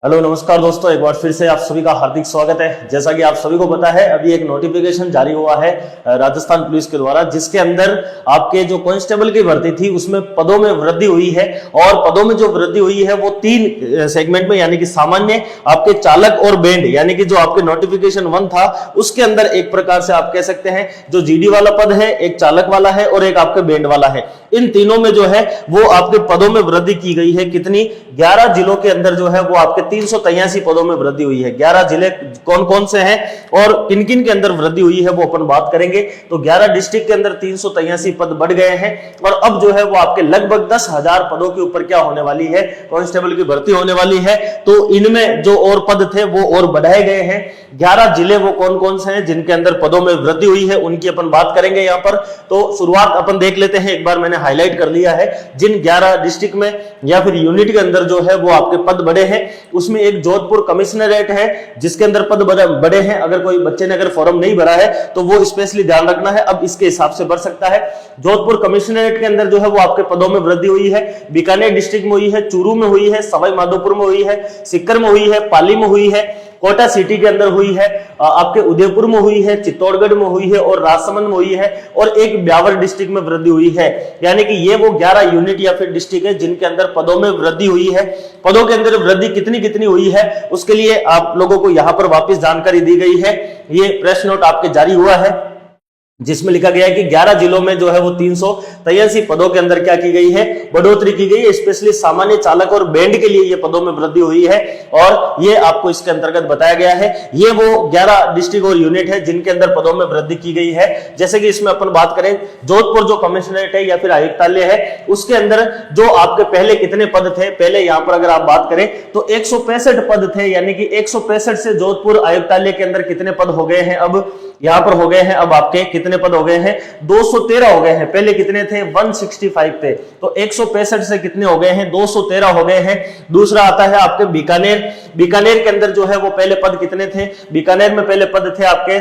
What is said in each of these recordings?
Hello नमस्कार दोस्तों, एक बार फिर से आप सभी का हार्दिक स्वागत है। जैसा कि आप सभी को पता है, अभी एक नोटिफिकेशन जारी हुआ है राजस्थान पुलिस के द्वारा, जिसके अंदर आपके जो कांस्टेबल की भर्ती थी उसमें पदों में वृद्धि हुई है। और पदों में जो वृद्धि हुई है वो 3 सेगमेंट में, यानी कि सामान्य, आपके चालक और बैंड, यानी कि जो आपके नोटिफिकेशन 1 था उसके अंदर एक प्रकार से आप कह सकते हैं जो जीडी वाला पद है, एक चालक वाला है और एक आपके बैंड वाला है। इन तीनों में जो है वो आपके पदों में वृद्धि की गई है। कितनी? 11 जिलों के अंदर जो है वो आपके 383 पदों में वृद्धि हुई है। 11 जिले कौन कौन से हैं और किन किन के अंदर वृद्धि हुई है वो अपन बात करेंगे। तो 11 डिस्ट्रिक्ट के अंदर 383 पद बढ़ गए हैं और अब जो है वो आपके लगभग 10,000 पदों के ऊपर क्या होने वाली है, कांस्टेबल की भर्ती होने वाली है। तो इनमें जो और पद थे वो और बढ़ाए गए हैं। 11 जिले वो कौन कौन से हैं जिनके अंदर पदों में वृद्धि हुई है, उनकी अपन बात करेंगे यहां पर। तो शुरुआत अपन देख लेते हैं, एक बार मैंने हाईलाइट कर लिया है जिन 11 डिस्ट्रिक्ट में या फिर यूनिट के अंदर जो है वो आपके पद बढ़े हैं। उसमें एक जोधपुर कमिश्नरेट है जिसके अंदर पद बड़े हैं। अगर कोई बच्चे ने अगर फॉर्म नहीं भरा है तो वो स्पेशली ध्यान रखना है, अब इसके हिसाब से बढ़ सकता है। जोधपुर कमिश्नरेट के अंदर जो है वो आपके पदों में वृद्धि हुई है। बीकानेर डिस्ट्रिक्ट में हुई है, चूरू में हुई है, सवाई माधोपुर में हुई है, सीकर में हुई है, पाली में हुई है, कोटा सिटी के अंदर हुई है, आपके उदयपुर में हुई है, चित्तौड़गढ़ में हुई है और राजसमंद में हुई है और एक ब्यावर डिस्ट्रिक्ट में वृद्धि हुई है। यानी कि ये वो 11 यूनिट या फिर डिस्ट्रिक्ट है जिनके अंदर पदों में वृद्धि हुई है। पदों के अंदर वृद्धि कितनी कितनी हुई है उसके लिए आप लोगों को यहां पर वापस जानकारी दी गई है। ये प्रेस नोट आपके जारी हुआ है जिसमें लिखा गया है कि 11 जिलों में जो है वो 383 पदों के अंदर क्या की गई है, बढ़ोतरी की गई है। स्पेशली सामान्य चालक और बैंड के लिए ये पदों में वृद्धि हुई है और ये आपको इसके अंतर्गत बताया गया है। ये वो 11 डिस्ट्रिक्ट और यूनिट है जिनके अंदर पदों में वृद्धि की गई है। जैसे कि इसमें अपन बात करें, जोधपुर जो कमिश्नरेट है या फिर आयुक्तालय है उसके अंदर जो आपके पहले कितने पद थे, पहले यहां पर अगर आप बात करें तो 165 पद थे। यानी कि 165 से जोधपुर आयुक्तालय के अंदर कितने पद हो गए हैं, अब यहां पर हो गए हैं, अब आपके कितने पद हो गए हैं, 213 हो गए हैं। पहले कितने थे, 165 थे। तो 165 से कितने हो गए हैं, 213 हो गए हैं। दूसरा आता है आपके बीकानेर। बीकानेर के अंदर जो है वो पहले पद कितने थे, बीकानेर में पहले पद थे आपके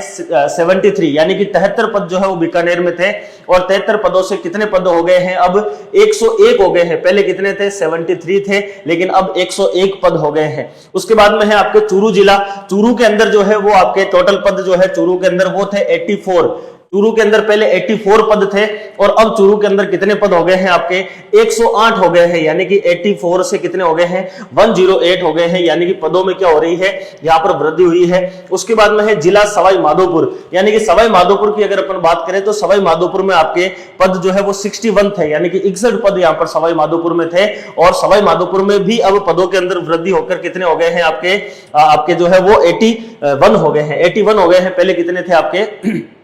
73, यानी कि 73 पद जो है वो बीकानेर में थे और 73 पदों से कितने पद हो गए हैं, अब 101 हो गए हैं। पहले कितने थे, 73 थे, लेकिन अब 101 पद हो गए हैं। उसके बाद में है आपके चूरू जिला। चूरू के अंदर जो है वो आपके टोटल पद जो है चूरू के अंदर वो थे 84। चूरू के अंदर पहले 84 पद थे और अब चूरू के अंदर कितने पद हो गए हैं, आपके 108 हो गए हैं। यानी कि 84 से कितने हो गए हैं, 108 हो गए हैं। यानी कि पदों में क्या हो रही है, यहां पर वृद्धि हुई है। उसके बाद में है जिला सवाई माधोपुर। यानी कि सवाई माधोपुर की अगर अपन बात करें तो सवाई माधोपुर में आपके पद जो है वो 61 थे, यानी कि 61 पद यहां पर सवाई माधोपुर में थे। और सवाई माधोपुर में भी अब पदों के अंदर वृद्धि होकर कितने हो गए हैं, आपके जो है वो 81 हो गए हैं। 81 हो गए हैं, पहले कितने थे आपके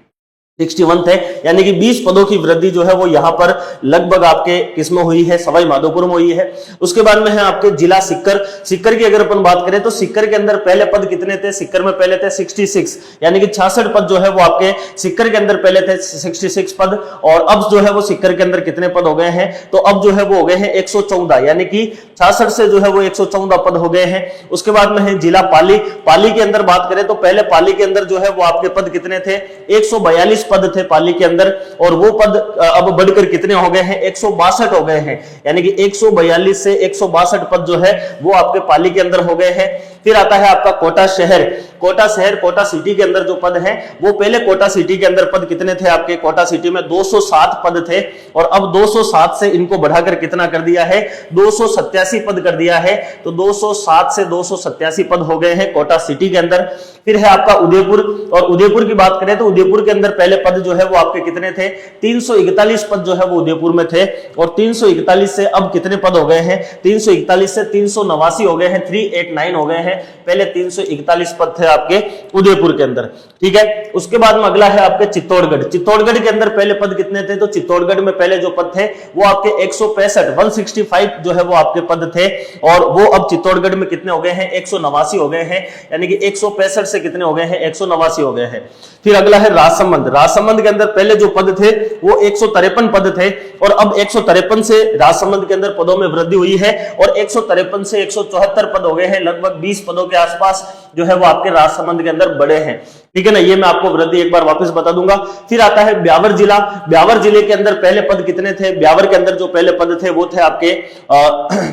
61 थे। यानी कि 20 पदों की वृद्धि जो है वो यहां पर लगभग आपके किसमें हुई है, सवाई माधोपुर में हुई है। उसके बाद में है आपके जिला सीकर। सीकर की अगर अपन बात करें तो सीकर के अंदर पहले पद कितने थे, सीकर में पहले थे 66, यानी कि 66 पद जो है वो आपके सीकर के अंदर पहले थे 66 पद। और अब जो है वो सीकर के अंदर कितने पद हो गए हैं, तो अब जो है वो हो गए हैं 114, यानी कि 66 से जो है वो 114 पद हो गए हैं। उसके बाद में है जिला पाली। पाली के अंदर बात करें तो पहले पाली के अंदर जो है वो आपके पद कितने थे, 142 पद थे पाली के अंदर और वो पद अब बढ़कर कितने हो गए हैं, 162 हो गए हैं। यानी कि 142 से 162 पद जो है वो आपके पाली के अंदर हो गए हैं। फिर आता है आपका कोटा शहर। कोटा शहर, कोटा सिटी के अंदर जो पद हैं वो पहले कोटा सिटी के अंदर पद कितने थे, आपके कोटा सिटी में 207 पद थे और अब 207 से इनको बढ़ाकर कितना कर दिया है, 287 पद कर दिया है। तो 207 से 287 पद हो गए हैं कोटा सिटी के अंदर। फिर है आपका उदयपुर। और उदयपुर की बात करें तो उदयपुर के अंदर पहले पद जो है वो आपके कितने थे, 341 पद जो है वो उदयपुर में थे और 341 से अब कितने पद हो गए हैं, 341 से 389 हो गए हैं, 389 हो गए हैं। पहले 341 पद थे आपके उदयपुर के अंदर, ठीक है। उसके बाद में अगला है आपके चित्तौड़गढ़। चित्तौड़गढ़ के अंदर पहले पद कितने थे, तो चित्तौड़गढ़ में पहले जो पद थे वो आपके 165 जो है वो आपके पद थे और वो अब चित्तौड़गढ़ में कितने हो गए हैं, 189 हो गए हैं। यानी कि 165 से कितने हो गए हैं, 189 हो गए हैं। फिर अगला है राजसमंद। राजसमंद के अंदर पहले जो पद थे वो 153 पद थे और अब 153 से राजसमंद के अंदर पदों में वृद्धि हुई है और 153 से 174 पद हो गए हैं, लगभग 20 पदों के आसपास। जो है वो आपके राजसमंद के अंदर बढ़े हैं। ठीक है ना, ये मैं आपको वृद्धि एक बार वापस बता दूंगा। फिर आता है ब्यावर जिला। ब्यावर जिले के अंदर पहले पद कितने थे? ब्यावर के अंदर जो पहले पद थे वो थे आपके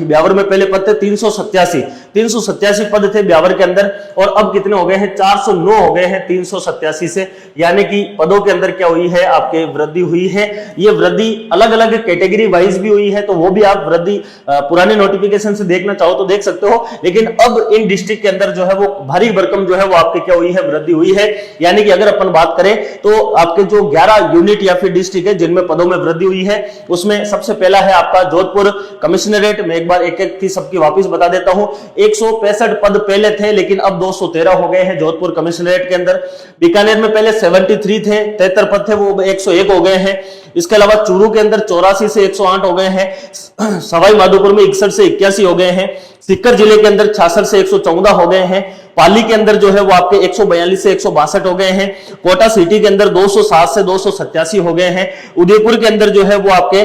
ब्यावर में पहले पद थे 387 पद थे ब्यावर के अंदर, और अब कितने हो गए हैं? 409 हो गए हैं 387 से, यानी कि पदों के अंदर क्या हुई है? आपके वृद्धि हुई है। ये वृद्धि अलग अलग कैटेगरी वाइज भी हुई है, तो वो भी आप वृद्धि पुराने नोटिफिकेशन से देखना चाहो तो देख सकते हो, लेकिन अब इन डिस्ट्रिक्ट के अंदर जो है वो भारी भरकम जो है वो आपके क्या हुई है? वृद्धि हुई है। यानी कि अगर अपन बात करें तो आपके जो 11 यूनिट या फिर डिस्ट्रिक्ट है जिनमें पदों में वृद्धि हुई है, उसमें सबसे पहला है आपका जोधपुर कमिश्नरेट। मैं एक बार एक एक की सबकी वापस बता देता हूं। 165 पद पहले थे, लेकिन अब 213 हो गए हैं जोधपुर कमिश्नरेट के अंदर। बीकानेर में पहले 73 थे, 73 पद थे, वो 101 हो गए हैं। इसके अलावा चूरू के अंदर 84 से 108 हो गए हैं। सवाई माधोपुर में 61 से 81 हो गए हैं। सीकर जिले के अंदर 66 से 114 हो गए हैं। पाली के अंदर जो है वो आपके 142 से 162 हो गए हैं। कोटा सिटी के अंदर 207 से 287 हो गए हैं। उदयपुर के अंदर जो है वो आपके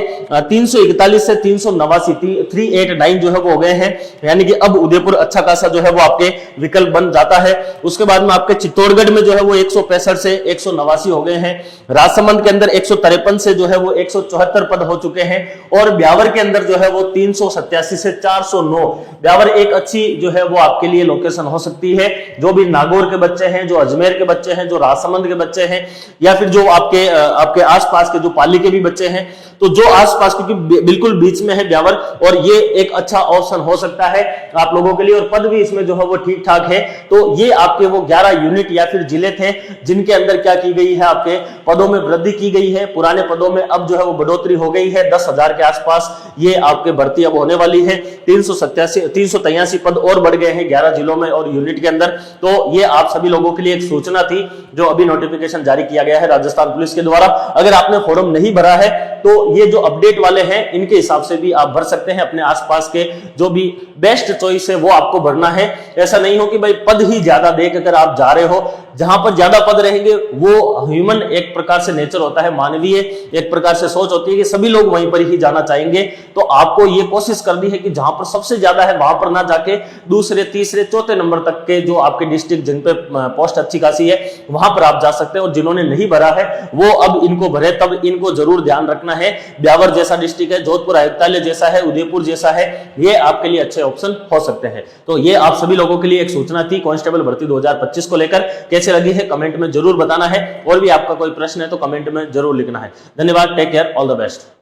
341 से 389 जो है वो हो गए हैं, यानी कि अब उदयपुर अच्छा खासा जो है वो आपके विकल्प बन जाता है। उसके बाद में आपके चित्तौड़गढ़ में जो है वो 165 से 189 हो गए हैं। राजसमंद के अंदर 153 से जो है वो 174 पद हो चुके हैं, और ब्यावर के अंदर जो है वो 387 से 409। ब्यावर एक अच्छी जो है वो आपके लिए लोकेशन हो सकती है। जो भी नागौर के बच्चे हैं, जो अजमेर के बच्चे हैं, जो राजसमंद के बच्चे हैं, या फिर जो आपके आसपास के जो पाली के भी बच्चे हैं, तो जो आसपास, क्योंकि बिल्कुल बीच में है ब्यावर, और ये एक अच्छा ऑप्शन हो सकता है आप लोगों के लिए, और पद भी इसमें जो है वो ठीक ठाक है। तो ये आपके वो 11 यूनिट या फिर जिले थे जिनके अंदर क्या की गई है? आपके पदों में वृद्धि की गई है। पुराने पदों में अब जो है वो बढ़ोतरी हो गई है, 10,000 के आसपास ये आपके भर्ती अब होने वाली है। 383 पद और बढ़ गए हैं 11 जिलों में और यूनिट के अंदर। तो ये आप सभी लोगों के लिए एक सूचना थी जो अभी नोटिफिकेशन जारी किया गया है राजस्थान पुलिस के द्वारा। अगर आपने फॉर्म नहीं भरा है तो ये जो अपडेट वाले हैं इनके हिसाब से भी आप भर सकते हैं। अपने आसपास के जो भी बेस्ट चॉइस है वो आपको भरना है। ऐसा नहीं हो कि भाई पद ही ज्यादा देख कर आप जा रहे हो। जहां पर ज्यादा पद रहेंगे वो ह्यूमन एक प्रकार से नेचर होता है, मानवीय एक प्रकार से सोच होती है कि सभी लोग वहीं पर ही जाना चाहेंगे। तो आपको ये कोशिश करनी है कि जहां पर सबसे ज्यादा है वहां पर ना जाके दूसरे, तीसरे, चौथे नंबर तक के जो आपके डिस्ट्रिक्ट जिन पे पोस्ट अच्छी खासी है वहां पर आप जा सकते हैं। और जिन्होंने नहीं भरा है वो अब इनको भरे, तब इनको जरूर ध्यान रखना है। ब्यावर जैसा डिस्ट्रिक्ट है, जोधपुर आयुक्तालय जैसा है, उदयपुर जैसा है, ये आपके लिए अच्छे ऑप्शन हो सकते हैं। तो ये आप सभी लोगों के लिए एक सूचना थी कांस्टेबल भर्ती 2025 को लेकर। कैसे लगी है कमेंट में जरूर बताना है, और भी आपका कोई प्रश्न है तो कमेंट में जरूर लिखना है। धन्यवाद, take care, all the best.